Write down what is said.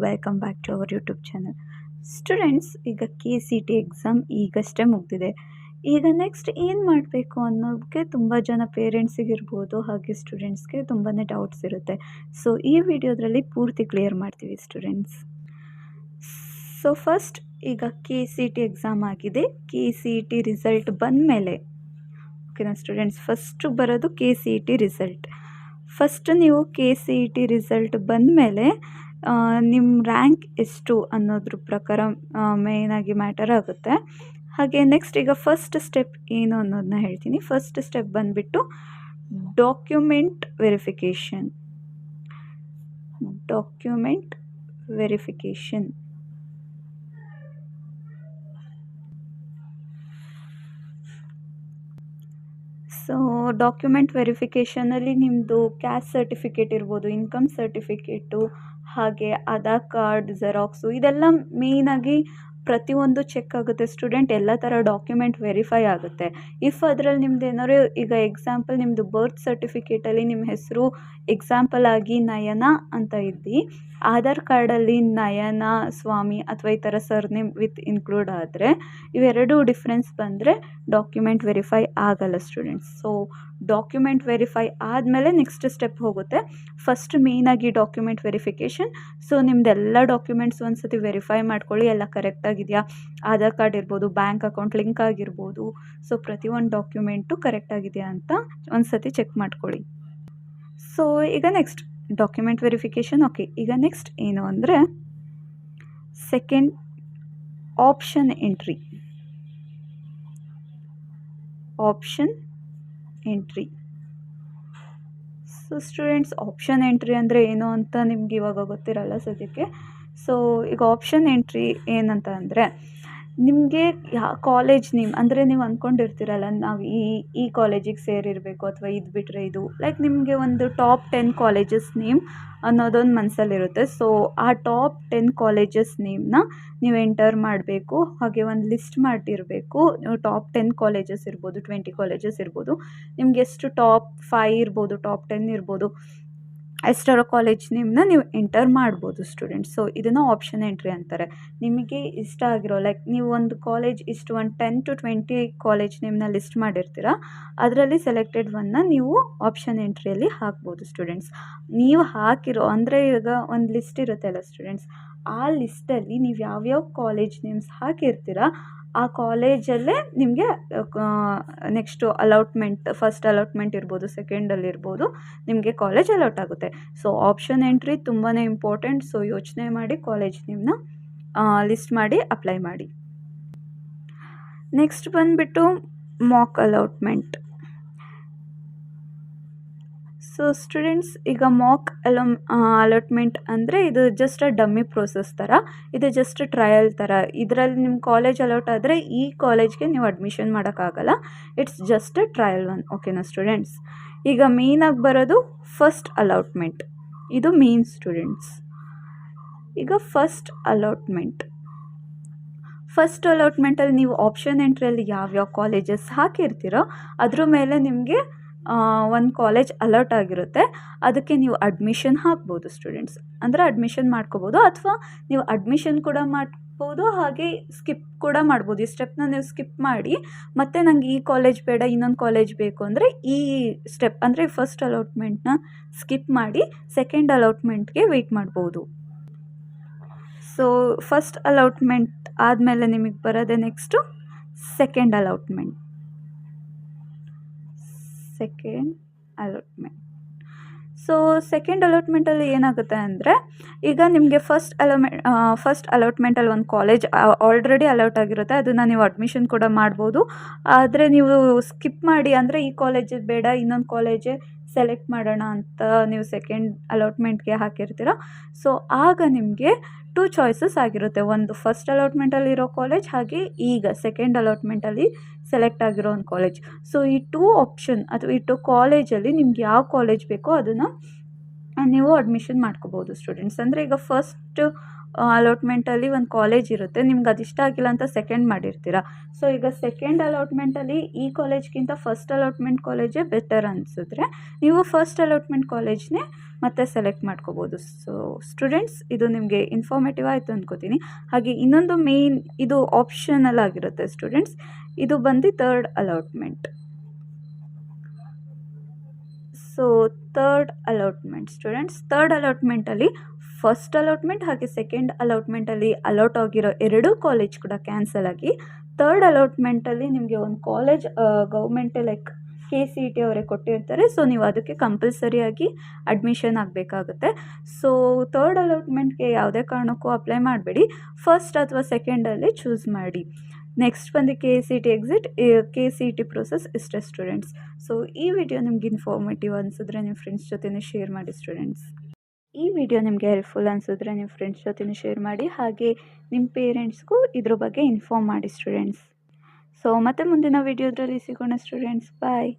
Welcome back to our YouTube channel. Students, ಈಗ KCT exam ಈಗಷ್ಟೇ ಮುಗಿದಿದೆ. ಈಗ ನೆಕ್ಸ್ಟ್ ಏನು ಮಾಡಬೇಕು ಅನ್ನೋದಕ್ಕೆ ತುಂಬ ಜನ ಪೇರೆಂಟ್ಸಿಗಿರ್ಬೋದು, ಹಾಗೆ ಸ್ಟೂಡೆಂಟ್ಸ್ಗೆ ತುಂಬಾ ಡೌಟ್ಸ್ ಇರುತ್ತೆ. ಸೊ ಈ ವಿಡಿಯೋದಲ್ಲಿ ಪೂರ್ತಿ ಕ್ಲಿಯರ್ ಮಾಡ್ತೀವಿ ಸ್ಟೂಡೆಂಟ್ಸ್. ಸೊ ಫಸ್ಟ್, ಈಗ KCT ಎಕ್ಸಾಮ್ ಆಗಿದೆ. KCT ರಿಸಲ್ಟ್ ಬಂದಮೇಲೆ, ಓಕೆನಾ ಸ್ಟೂಡೆಂಟ್ಸ್, ಫಸ್ಟು ಬರೋದು KCT ರಿಸಲ್ಟ್. ಫಸ್ಟ್ ನೀವು KCT ರಿಸಲ್ಟ್ ಬಂದಮೇಲೆ ನಿಮ್ಮ ರ್ಯಾಂಕ್ ಎಷ್ಟು ಅನ್ನೋದ್ರ ಪ್ರಕಾರ ಮೇಯ್ನಾಗಿ ಮ್ಯಾಟರ್ ಆಗುತ್ತೆ. ಹಾಗೆ ನೆಕ್ಸ್ಟ್ ಈಗ ಫಸ್ಟ್ ಸ್ಟೆಪ್ ಏನು ಅನ್ನೋದನ್ನ ಹೇಳ್ತೀನಿ. ಫಸ್ಟ್ ಸ್ಟೆಪ್ ಬಂದುಬಿಟ್ಟು ಡಾಕ್ಯುಮೆಂಟ್ ವೆರಿಫಿಕೇಷನ್. ಸೊ ಡಾಕ್ಯುಮೆಂಟ್ ವೆರಿಫಿಕೇಷನಲ್ಲಿ ನಿಮ್ಮದು ಕ್ಯಾಸ್ಟ್ ಸರ್ಟಿಫಿಕೇಟ್ ಇರ್ಬೋದು, ಇನ್ಕಮ್ ಸರ್ಟಿಫಿಕೇಟು, ಹಾಗೆ ಆಧಾರ್ ಕಾರ್ಡ್ ಜೆರಾಕ್ಸು, ಇದೆಲ್ಲ ಮೇಯ್ನಾಗಿ ಪ್ರತಿಯೊಂದು ಚೆಕ್ ಆಗುತ್ತೆ ಸ್ಟೂಡೆಂಟ್. ಎಲ್ಲ ಥರ ಡಾಕ್ಯುಮೆಂಟ್ ವೆರಿಫೈ ಆಗುತ್ತೆ. ಇಫ್ ಅದರಲ್ಲಿ ನಿಮ್ದು ಏನಾದ್ರು, ಈಗ ಎಕ್ಸಾಂಪಲ್ ನಿಮ್ಮದು ಬರ್ತ್ ಸರ್ಟಿಫಿಕೇಟಲ್ಲಿ ನಿಮ್ಮ ಹೆಸರು ಎಕ್ಸಾಂಪಲ್ ಆಗಿ ನಯನ ಅಂತ ಇದ್ದು, ಆಧಾರ್ ಕಾರ್ಡಲ್ಲಿ ನಯನ ಸ್ವಾಮಿ ಅಥವಾ ಈ ಥರ ಸರ್ನೇಮ್ ವಿತ್ ಇನ್ಕ್ಲೂಡ್ ಆದರೆ, ಇವೆರಡೂ ಡಿಫ್ರೆನ್ಸ್ ಬಂದರೆ ಡಾಕ್ಯುಮೆಂಟ್ ವೆರಿಫೈ ಆಗಲ್ಲ ಸ್ಟೂಡೆಂಟ್ಸ್. ಸೊ ಡಾಕ್ಯುಮೆಂಟ್ ವೆರಿಫೈ ಆದಮೇಲೆ ನೆಕ್ಸ್ಟ್ ಸ್ಟೆಪ್ ಹೋಗುತ್ತೆ. ಫಸ್ಟ್ ಮೇಯ್ನಾಗಿ ಡಾಕ್ಯುಮೆಂಟ್ ವೆರಿಫಿಕೇಷನ್. ಸೊ ನಿಮ್ಮದೆಲ್ಲ ಡಾಕ್ಯುಮೆಂಟ್ಸ್ ಒಂದು ಸತಿ ವೆರಿಫೈ ಮಾಡ್ಕೊಳ್ಳಿ, ಎಲ್ಲ ಕರೆಕ್ಟಾಗಿದೆಯಾ. ಆಧಾರ್ ಕಾರ್ಡ್ ಇರ್ಬೋದು, ಬ್ಯಾಂಕ್ ಅಕೌಂಟ್ ಲಿಂಕ್ ಆಗಿರ್ಬೋದು. ಸೊ ಪ್ರತಿಯೊಂದು ಡಾಕ್ಯುಮೆಂಟು ಕರೆಕ್ಟಾಗಿದೆಯಾ ಅಂತ ಒಂದು ಸತಿ ಚೆಕ್ ಮಾಡ್ಕೊಳ್ಳಿ. ಸೊ ಈಗ ನೆಕ್ಸ್ಟ್ ಡಾಕ್ಯುಮೆಂಟ್ ವೆರಿಫಿಕೇಷನ್ ಓಕೆ. ಈಗ ನೆಕ್ಸ್ಟ್ ಏನು ಅಂದರೆ second option entry. So students, option entry ಅಂದರೆ ಏನು ಅಂತ ನಿಮ್ಗೆ ಇವಾಗ ಗೊತ್ತಿರಲ್ಲ ಸದ್ಯಕ್ಕೆ. ಸೊ ಈಗ ಆಪ್ಷನ್ ಎಂಟ್ರಿ ಏನಂತ ಅಂದರೆ, ನಿಮಗೆ ಕಾಲೇಜ್ ನೇಮ್ ಅಂದರೆ ನೀವು ಅಂದ್ಕೊಂಡಿರ್ತೀರಲ್ಲ, ನಾವು ಈ ಕಾಲೇಜಿಗೆ ಸೇರಿರಬೇಕು ಅಥವಾ ಇದು ಬಿಟ್ಟರೆ ಇದು, ಲೈಕ್ ನಿಮಗೆ ಒಂದು ಟಾಪ್ 10 ಕಾಲೇಜಸ್ ನೇಮ್ ಅನ್ನೋದೊಂದು ಮನಸ್ಸಲ್ಲಿರುತ್ತೆ. ಸೊ ಆ ಟಾಪ್ 10 ಕಾಲೇಜಸ್ ನೇಮ್ನ ನೀವು ಎಂಟರ್ ಮಾಡಬೇಕು. ಹಾಗೆ ಒಂದು ಲಿಸ್ಟ್ ಮಾಡಿರಬೇಕು. ಟಾಪ್ 10 ಕಾಲೇಜಸ್ ಇರ್ಬೋದು, 20 ಕಾಲೇಜಸ್ ಇರ್ಬೋದು, ನಿಮ್ಗೆ ಎಷ್ಟು ಟಾಪ್ 5 ಇರ್ಬೋದು, ಟಾಪ್ 10 ಇರ್ಬೋದು, ಎಷ್ಟರ ಕಾಲೇಜ್ ನೇಮ್ನ ನೀವು ಎಂಟರ್ ಮಾಡ್ಬೋದು ಸ್ಟೂಡೆಂಟ್ಸ್. ಸೊ ಇದನ್ನು ಆಪ್ಷನ್ ಎಂಟ್ರಿ ಅಂತಾರೆ. ನಿಮಗೆ ಇಷ್ಟ ಆಗಿರೋ, ಲೈಕ್ ನೀವು ಒಂದು ಕಾಲೇಜ್ ಇಷ್ಟು ಒಂದು 10 to 20 ಕಾಲೇಜ್ ನೇಮ್ನ ಲಿಸ್ಟ್ ಮಾಡಿರ್ತೀರ, ಅದರಲ್ಲಿ ಸೆಲೆಕ್ಟೆಡ್ ಒನ್ನ ನೀವು ಆಪ್ಷನ್ ಎಂಟ್ರಿಯಲ್ಲಿ ಹಾಕ್ಬೋದು ಸ್ಟೂಡೆಂಟ್ಸ್. ನೀವು ಹಾಕಿರೋ ಅಂದರೆ ಈಗ ಒಂದು ಲಿಸ್ಟ್ ಇರುತ್ತೆ ಅಲ್ಲ ಸ್ಟೂಡೆಂಟ್ಸ್, ಆ ಲಿಸ್ಟಲ್ಲಿ ನೀವು ಯಾವ್ಯಾವ ಕಾಲೇಜ್ ನೇಮ್ಸ್ ಹಾಕಿರ್ತೀರ, ಆ ಕಾಲೇಜಲ್ಲೇ ನಿಮಗೆ ನೆಕ್ಸ್ಟು ಅಲಾಟ್ಮೆಂಟ್, ಫಸ್ಟ್ ಅಲಾಟ್ಮೆಂಟ್ ಇರ್ಬೋದು, ಸೆಕೆಂಡಲ್ಲಿ ಇರ್ಬೋದು, ನಿಮಗೆ ಕಾಲೇಜ್ ಅಲಾಟ್ ಆಗುತ್ತೆ. ಸೊ ಆಪ್ಷನ್ ಎಂಟ್ರಿ ತುಂಬಾ ಇಂಪಾರ್ಟೆಂಟ್. ಸೊ ಯೋಚನೆ ಮಾಡಿ ಕಾಲೇಜ್ ನೇಮ್ನ ಲಿಸ್ಟ್ ಮಾಡಿ ಅಪ್ಲೈ ಮಾಡಿ. ನೆಕ್ಸ್ಟ್ ಬಂದುಬಿಟ್ಟು ಮಾಕ್ ಅಲಾಟ್ಮೆಂಟ್. ಸೊ ಸ್ಟೂಡೆಂಟ್ಸ್, ಈಗ ಮಾಕ್ ಅಲಾಟ್ಮೆಂಟ್ ಅಂದರೆ ಇದು ಜಸ್ಟ್ ಡಮ್ಮಿ ಪ್ರೋಸೆಸ್ ಥರ, ಇದು ಜಸ್ಟ್ ಟ್ರಯಲ್ ಥರ. ಇದರಲ್ಲಿ ನಿಮ್ಮ ಕಾಲೇಜ್ ಅಲಾಟ್ ಆದರೆ ಈ ಕಾಲೇಜ್ಗೆ ನೀವು ಅಡ್ಮಿಷನ್ ಮಾಡೋಕ್ಕಾಗಲ್ಲ. ಇಟ್ಸ್ ಜಸ್ಟ್ ಟ್ರಯಲ್ ಒನ್, ಓಕೆನಾ ಸ್ಟೂಡೆಂಟ್ಸ್. ಈಗ ಮೇಯ್ನಾಗಿ ಬರೋದು ಫಸ್ಟ್ ಅಲಾಟ್ಮೆಂಟ್. ಇದು ಮೇನ್ ಸ್ಟೂಡೆಂಟ್ಸ್. ಈಗ ಫಸ್ಟ್ ಅಲಾಟ್ಮೆಂಟಲ್ಲಿ ನೀವು ಆಪ್ಷನ್ ಎಂಟ್ರಿಯಲ್ಲಿ ಯಾವ್ಯಾವ ಕಾಲೇಜಸ್ ಹಾಕಿರ್ತೀರೋ ಅದ್ರ ಮೇಲೆ ನಿಮಗೆ ಒಂದು ಕಾಲೇಜ್ ಅಲರ್ಟ್ ಆಗಿರುತ್ತೆ. ಅದಕ್ಕೆ ನೀವು ಅಡ್ಮಿಷನ್ ಹಾಕ್ಬೋದು ಸ್ಟೂಡೆಂಟ್ಸ್. ಅಂದರೆ ಅಡ್ಮಿಷನ್ ಮಾಡ್ಕೋಬೋದು, ಅಥವಾ ನೀವು ಅಡ್ಮಿಷನ್ ಕೂಡ ಮಾಡ್ಬೋದು, ಹಾಗೆ ಸ್ಕಿಪ್ ಕೂಡ ಮಾಡ್ಬೋದು. ಈ ಸ್ಟೆಪ್ನ ನೀವು ಸ್ಕಿಪ್ ಮಾಡಿ ಮತ್ತು ನನಗೆ ಈ ಕಾಲೇಜ್ ಬೇಡ, ಇನ್ನೊಂದು ಕಾಲೇಜ್ ಬೇಕು ಅಂದರೆ ಈ ಸ್ಟೆಪ್ ಅಂದರೆ ಫಸ್ಟ್ ಅಲಾಟ್ಮೆಂಟ್ನ ಸ್ಕಿಪ್ ಮಾಡಿ ಸೆಕೆಂಡ್ ಅಲಾಟ್ಮೆಂಟ್ಗೆ ವೆಯ್ಟ್ ಮಾಡ್ಬೋದು. ಸೊ ಫಸ್ಟ್ ಅಲಾಟ್ಮೆಂಟ್ ಆದಮೇಲೆ ನಿಮಗೆ ಬರೋದೇ next second allotment. So second ಅಲಾಟ್ಮೆಂಟಲ್ಲಿ ಏನಾಗುತ್ತೆ ಅಂದರೆ, ಈಗ ನಿಮಗೆ ಫಸ್ಟ್ ಅಲಾಟ್ಮೆಂಟಲ್ಲಿ ಒಂದು ಕಾಲೇಜ್ ಆಲ್ರೆಡಿ ಅಲಾಟ್ ಆಗಿರುತ್ತೆ, ಅದನ್ನು ನೀವು ಅಡ್ಮಿಷನ್ ಕೂಡ ಮಾಡ್ಬೋದು. ಆದರೆ ನೀವು ಸ್ಕಿಪ್ ಮಾಡಿ, ಅಂದರೆ ಈ ಕಾಲೇಜ್ ಬೇಡ, ಇನ್ನೊಂದು ಕಾಲೇಜೇ ಸೆಲೆಕ್ಟ್ ಮಾಡೋಣ ಅಂತ ನೀವು ಸೆಕೆಂಡ್ ಅಲಾಟ್ಮೆಂಟ್ಗೆ ಹಾಕಿರ್ತೀರ. ಸೊ ಆಗ ನಿಮಗೆ 2 ಚಾಯ್ಸಸ್ ಆಗಿರುತ್ತೆ. ಒಂದು ಫಸ್ಟ್ ಅಲಾಟ್ಮೆಂಟಲ್ಲಿ ಇರೋ ಕಾಲೇಜ್, ಹಾಗೆ ಈಗ ಸೆಕೆಂಡ್ ಅಲಾಟ್ಮೆಂಟಲ್ಲಿ ಸೆಲೆಕ್ಟ್ ಆಗಿರೋ ಒಂದು ಕಾಲೇಜ್. ಸೊ ಈ 2 ಆಪ್ಷನ್ ಅಥವಾ ಈ 2 ಕಾಲೇಜಲ್ಲಿ ನಿಮ್ಗೆ ಯಾವ ಕಾಲೇಜ್ ಬೇಕೋ ಅದನ್ನು ನೀವು ಅಡ್ಮಿಷನ್ ಮಾಡ್ಕೋಬೋದು ಸ್ಟೂಡೆಂಟ್ಸ್. ಅಂದರೆ ಈಗ ಫಸ್ಟ್ ಅಲಾಟ್ಮೆಂಟಲ್ಲಿ ಒಂದು ಕಾಲೇಜ್ ಇರುತ್ತೆ, ನಿಮ್ಗೆ ಅದು ಇಷ್ಟ ಆಗಿಲ್ಲ ಅಂತ ಸೆಕೆಂಡ್ ಮಾಡಿರ್ತೀರ. ಸೊ ಈಗ ಸೆಕೆಂಡ್ ಅಲಾಟ್ಮೆಂಟಲ್ಲಿ ಈ ಕಾಲೇಜ್ಗಿಂತ ಫಸ್ಟ್ ಅಲಾಟ್ಮೆಂಟ್ ಕಾಲೇಜೇ ಬೆಟರ್ ಅನಿಸಿದ್ರೆ ನೀವು ಫಸ್ಟ್ ಅಲಾಟ್ಮೆಂಟ್ ಕಾಲೇಜ್ನೇ ಮತ್ತು ಸೆಲೆಕ್ಟ್ ಮಾಡ್ಕೋಬೋದು. ಸೊ ಸ್ಟೂಡೆಂಟ್ಸ್, ಇದು ನಿಮಗೆ ಇನ್ಫಾರ್ಮೇಟಿವ್ ಆಯಿತು ಅಂದ್ಕೋತೀನಿ. ಹಾಗೆ ಇನ್ನೊಂದು ಮೇಯ್ನ್, ಇದು ಆಪ್ಷನಲ್ ಆಗಿರುತ್ತೆ ಸ್ಟೂಡೆಂಟ್ಸ್. ಇದು ಬಂದು third allotment. So third allotment students, third ಅಲಾಟ್ಮೆಂಟಲ್ಲಿ ಫಸ್ಟ್ ಅಲಾಟ್ಮೆಂಟ್ ಹಾಗೆ ಸೆಕೆಂಡ್ ಅಲಾಟ್ಮೆಂಟಲ್ಲಿ ಅಲಾಟ್ ಆಗಿರೋ ಎರಡೂ ಕಾಲೇಜ್ ಕೂಡ ಕ್ಯಾನ್ಸಲ್ ಆಗಿ, ಥರ್ಡ್ ಅಲಾಟ್ಮೆಂಟಲ್ಲಿ ನಿಮಗೆ ಒಂದು ಕಾಲೇಜ್ ಗೌರ್ಮೆಂಟೇ ಲೈಕ್ KCET ಅವರೇ ಕೊಟ್ಟಿರ್ತಾರೆ. ಸೊ ನೀವು ಅದಕ್ಕೆ ಕಂಪಲ್ಸರಿಯಾಗಿ ಅಡ್ಮಿಷನ್ ಆಗಬೇಕಾಗುತ್ತೆ. ಸೊ ಥರ್ಡ್ ಅಲಾಟ್ಮೆಂಟ್ಗೆ ಯಾವುದೇ ಕಾರಣಕ್ಕೂ ಅಪ್ಲೈ ಮಾಡಬೇಡಿ, ಫಸ್ಟ್ ಅಥವಾ ಸೆಕೆಂಡಲ್ಲಿ ಚೂಸ್ ಮಾಡಿ. ನೆಕ್ಸ್ಟ್ ಬಂದು KCET ಎಕ್ಸಿಟ್, KCET ಪ್ರೊಸೆಸ್ ಇಷ್ಟೇ ಸ್ಟೂಡೆಂಟ್ಸ್. ಸೊ ಈ ವಿಡಿಯೋ ನಿಮ್ಗೆ ಇನ್ಫಾರ್ಮೇಟಿವ್ ಅನಿಸಿದ್ರೆ ನಿಮ್ಮ ಫ್ರೆಂಡ್ಸ್ ಜೊತೆ ಶೇರ್ ಮಾಡಿ ಸ್ಟೂಡೆಂಟ್ಸ್. ಈ ವಿಡಿಯೋ ನಿಮಗೆ ಹೆಲ್ಪ್ಫುಲ್ ಅನಿಸಿದ್ರೆ ನಿಮ್ಮ ಫ್ರೆಂಡ್ಸ್ ಜೊತೆ ಶೇರ್ ಮಾಡಿ, ಹಾಗೆ ನಿಮ್ಮ ಪೇರೆಂಟ್ಸ್ಗೂ ಇದ್ರ ಬಗ್ಗೆ ಇನ್ಫಾರ್ಮ್ ಮಾಡಿ ಸ್ಟೂಡೆಂಟ್ಸ್. ಸೊ ಮತ್ತೆ ಮುಂದಿನ ವಿಡಿಯೋದ್ರಲ್ಲಿ ಸಿಗೋಣ ಸ್ಟೂಡೆಂಟ್ಸ್. ಬಾಯ್.